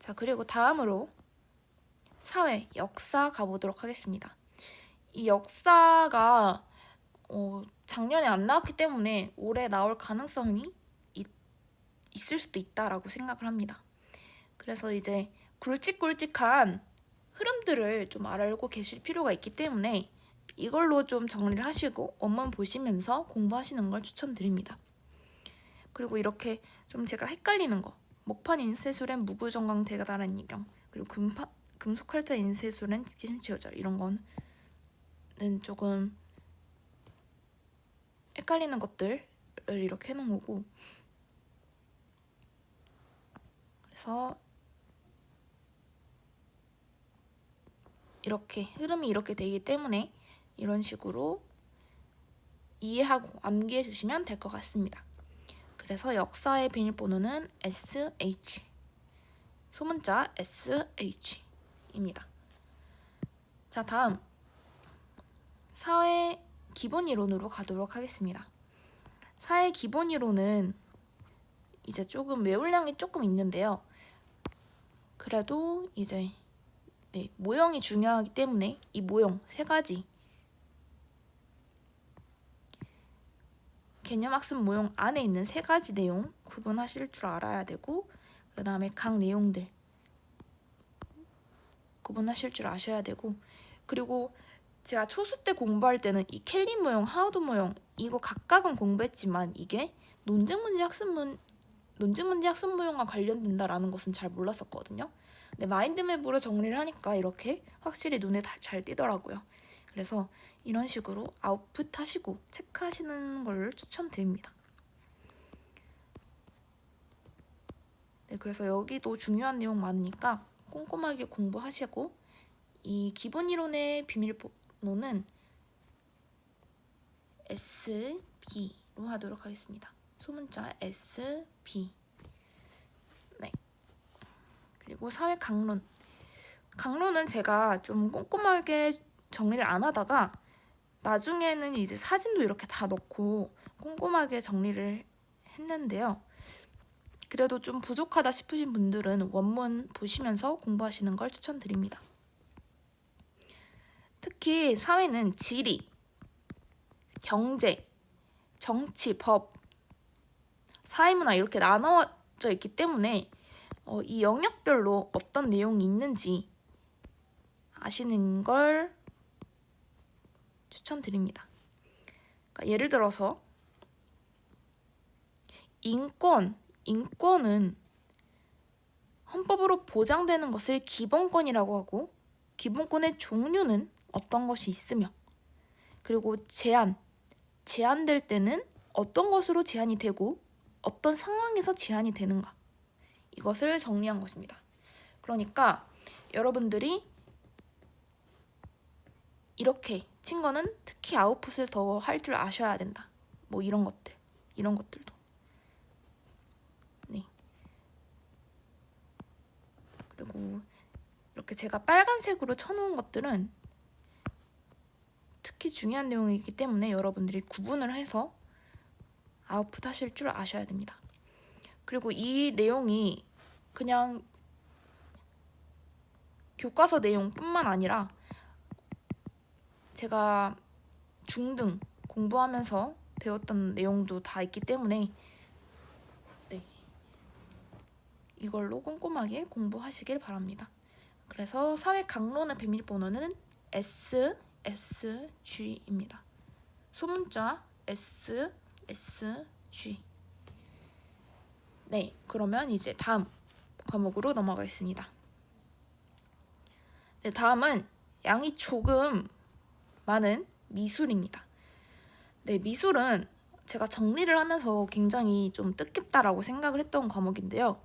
자, 그리고 다음으로 사회, 역사 가보도록 하겠습니다. 이 역사가 작년에 안 나왔기 때문에 올해 나올 가능성이 있을 수도 있다라고 생각을 합니다. 그래서 이제 굵직굵직한 흐름들을 좀 알고 계실 필요가 있기 때문에 이걸로 좀 정리를 하시고 원문 보시면서 공부하시는 걸 추천드립니다. 그리고 이렇게 좀 제가 헷갈리는 거, 목판 인쇄술엔 무구정강 대가다란 이경, 그리고 금속활자 인쇄술엔 직진치어절, 이런 거는 조금 헷갈리는 것들을 이렇게 해놓은 거고, 그래서 이렇게 흐름이 이렇게 되기 때문에 이런 식으로 이해하고 암기해 주시면 될 것 같습니다. 그래서 역사의 비밀번호는 SH, 소문자 SH입니다. 자, 다음 사회 기본 이론으로 가도록 하겠습니다. 사회 기본 이론은 이제 조금 외울량이 조금 있는데요. 그래도 이제 모형이 중요하기 때문에 이 모형 세 가지 개념학습 모형 안에 있는 세 가지 내용 구분하실 줄 알아야 되고, 그 다음에 각 내용들 구분하실 줄 아셔야 되고, 그리고 제가 초수 때 공부할 때는 이 켈리 모형, 하우드 모형 이거 각각은 공부했지만 이게 논증 문제 학습 모형과 관련된다라는 것은 잘 몰랐었거든요. 근데 마인드맵으로 정리를 하니까 이렇게 확실히 눈에 잘 띄더라고요. 그래서 이런 식으로 아웃풋 하시고 체크하시는 걸 추천드립니다. 네, 그래서 여기도 중요한 내용 많으니까 꼼꼼하게 공부하시고, 이 기본 이론의 비밀번호는 SB로 하도록 하겠습니다. 소문자 SB. 네. 그리고 사회 강론. 강론은 제가 좀 꼼꼼하게 정리를 안 하다가 나중에는 이제 사진도 이렇게 다 넣고 꼼꼼하게 정리를 했는데요. 그래도 좀 부족하다 싶으신 분들은 원문 보시면서 공부하시는 걸 추천드립니다. 특히 사회는 지리, 경제, 정치, 법, 사회문화 이렇게 나눠져 있기 때문에 이 영역별로 어떤 내용이 있는지 아시는 걸 추천드립니다. 그러니까 예를 들어서 인권은 헌법으로 보장되는 것을 기본권이라고 하고, 기본권의 종류는 어떤 것이 있으며, 그리고 제한될 때는 어떤 것으로 제한이 되고 어떤 상황에서 제한이 되는가, 이것을 정리한 것입니다. 그러니까 여러분들이 이렇게 친 거는 특히 아웃풋을 더 할 줄 아셔야 된다. 뭐 이런 것들도. 네. 그리고 이렇게 제가 빨간색으로 쳐놓은 것들은 특히 중요한 내용이기 때문에 여러분들이 구분을 해서 아웃풋 하실 줄 아셔야 됩니다. 그리고 이 내용이 그냥 교과서 내용뿐만 아니라 제가 중등 공부하면서 배웠던 내용도 다 있기 때문에 이걸로 꼼꼼하게 공부하시길 바랍니다. 그래서 사회 강론의 비밀번호는 SSG입니다. 소문자 SSG. 네, 그러면 이제 다음 과목으로 넘어가겠습니다. 네, 다음은 양이 조금 많은 미술입니다. 네, 미술은 제가 정리를 하면서 굉장히 좀 뜻깊다라고 생각을 했던 과목인데요.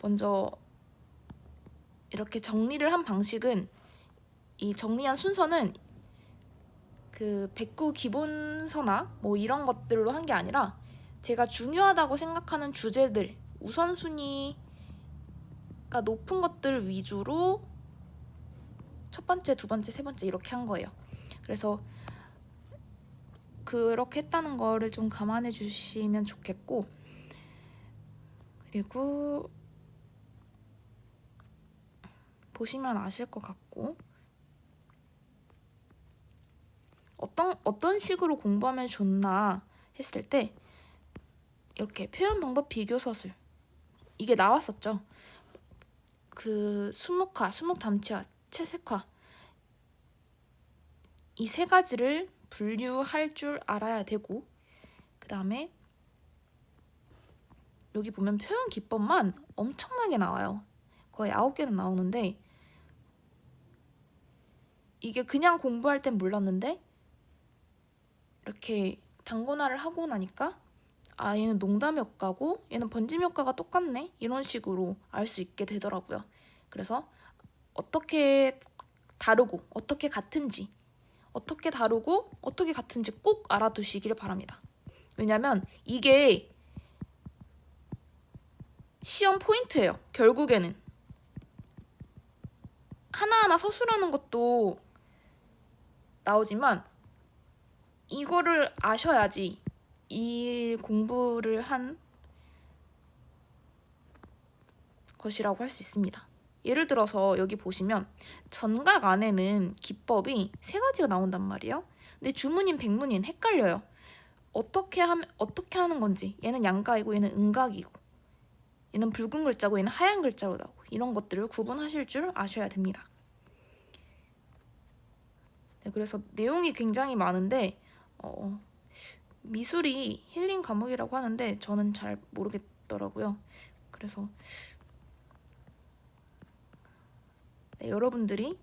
먼저 이렇게 정리를 한 방식은, 이 정리한 순서는 그 백구 기본서나 뭐 이런 것들로 한 게 아니라 제가 중요하다고 생각하는 주제들, 우선순위가 높은 것들 위주로 첫 번째, 두 번째, 세 번째 이렇게 한 거예요. 그래서 그렇게 했다는 거를 좀 감안해 주시면 좋겠고, 그리고 보시면 아실 것 같고, 어떤 식으로 공부하면 좋나 했을 때 이렇게 표현 방법 비교 서술 이게 나왔었죠. 그 수묵화, 수묵 담치화, 채색화 이 세 가지를 분류할 줄 알아야 되고, 그 다음에 여기 보면 표현 기법만 엄청나게 나와요. 거의 9개는 나오는데 이게 그냥 공부할 땐 몰랐는데 이렇게 단권화를 하고 나니까 아, 얘는 농담 효과고 얘는 번짐 효과가 똑같네, 이런 식으로 알 수 있게 되더라고요. 그래서 어떻게 다르고 어떻게 같은지, 어떻게 다르고 어떻게 같은지 꼭 알아두시길 바랍니다. 왜냐면 이게 시험 포인트예요. 결국에는 하나하나 서술하는 것도 나오지만 이거를 아셔야지 이 공부를 한 것이라고 할 수 있습니다. 예를 들어서 여기 보시면 전각 안에는 기법이 3가지가 나온단 말이에요. 근데 주문인, 백문인 헷갈려요. 어떻게 하는 건지, 얘는 양각이고 얘는 음각이고 얘는 붉은 글자고 얘는 하얀 글자로 나오고, 이런 것들을 구분하실 줄 아셔야 됩니다. 네, 그래서 내용이 굉장히 많은데 미술이 힐링 과목이라고 하는데 저는 잘 모르겠더라고요. 그래서 네, 여러분들이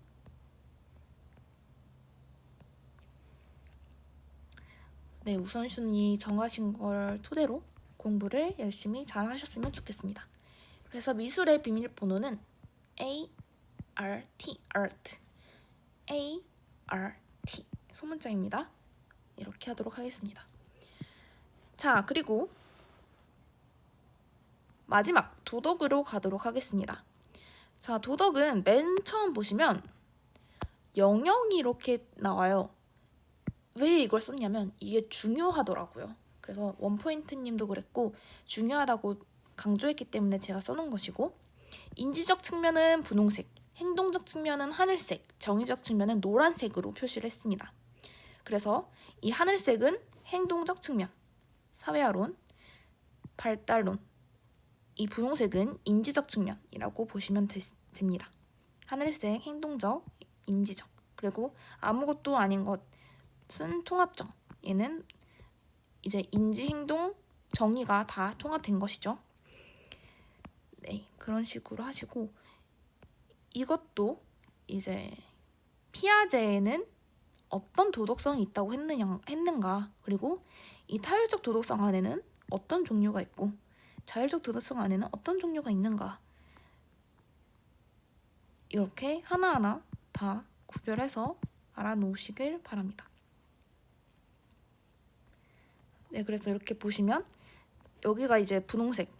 우선순위 정하신 걸 토대로 공부를 열심히 잘 하셨으면 좋겠습니다. 그래서 미술의 비밀번호는 ART, ART 소문자입니다. 이렇게 하도록 하겠습니다. 자, 그리고 마지막 도덕으로 가도록 하겠습니다. 자, 도덕은 맨 처음 보시면 영영이 이렇게 나와요. 왜 이걸 썼냐면 이게 중요하더라고요. 그래서 원포인트님도 그랬고 중요하다고 강조했기 때문에 제가 써놓은 것이고, 인지적 측면은 분홍색, 행동적 측면은 하늘색, 정의적 측면은 노란색으로 표시를 했습니다. 그래서 이 하늘색은 행동적 측면, 사회화론, 발달론, 이 분홍색은 인지적 측면이라고 보시면 됩니다. 하늘색, 행동적, 인지적, 그리고 아무것도 아닌 것은 통합적, 얘는 이제 인지, 행동, 정의가 다 통합된 것이죠. 네, 그런 식으로 하시고, 이것도 이제 피아제에는 어떤 도덕성이 있다고 했는가, 그리고 이 타율적 도덕성 안에는 어떤 종류가 있고 자율적 도덕성 안에는 어떤 종류가 있는가, 이렇게 하나하나 다 구별해서 알아놓으시길 바랍니다. 네, 그래서 이렇게 보시면 여기가 이제 분홍색,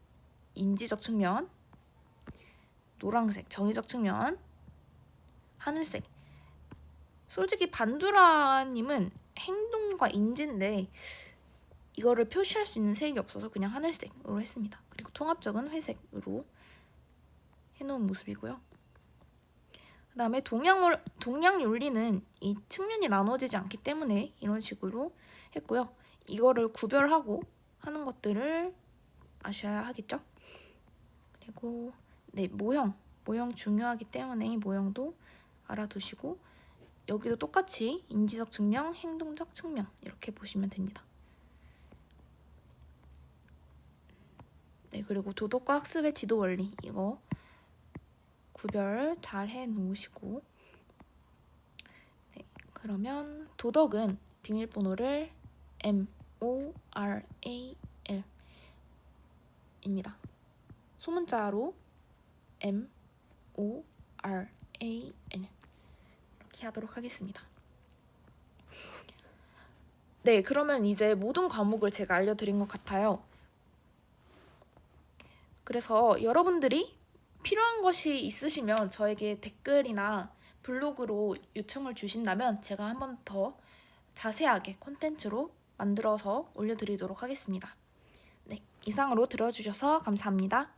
인지적 측면, 노란색, 정의적 측면, 하늘색. 솔직히 반두라님은 행동과 인지인데 이거를 표시할 수 있는 색이 없어서 그냥 하늘색으로 했습니다. 그리고 통합적은 회색으로 해놓은 모습이고요. 그 다음에 동양윤리는 이 측면이 나눠지지 않기 때문에 이런 식으로 했고요. 이거를 구별하고 하는 것들을 아셔야 하겠죠. 그리고 네, 모형 중요하기 때문에 모형도 알아두시고, 여기도 똑같이 인지적 측면, 행동적 측면 이렇게 보시면 됩니다. 네, 그리고 도덕과 학습의 지도 원리, 이거 구별 잘 해놓으시고, 네, 그러면 도덕은 비밀번호를 MORAL 입니다. 소문자로 MORAL 이렇게 하도록 하겠습니다. 네, 그러면 이제 모든 과목을 제가 알려드린 것 같아요. 그래서 여러분들이 필요한 것이 있으시면 저에게 댓글이나 블로그로 요청을 주신다면 제가 한 번 더 자세하게 콘텐츠로 만들어서 올려드리도록 하겠습니다. 네, 이상으로 들어주셔서 감사합니다.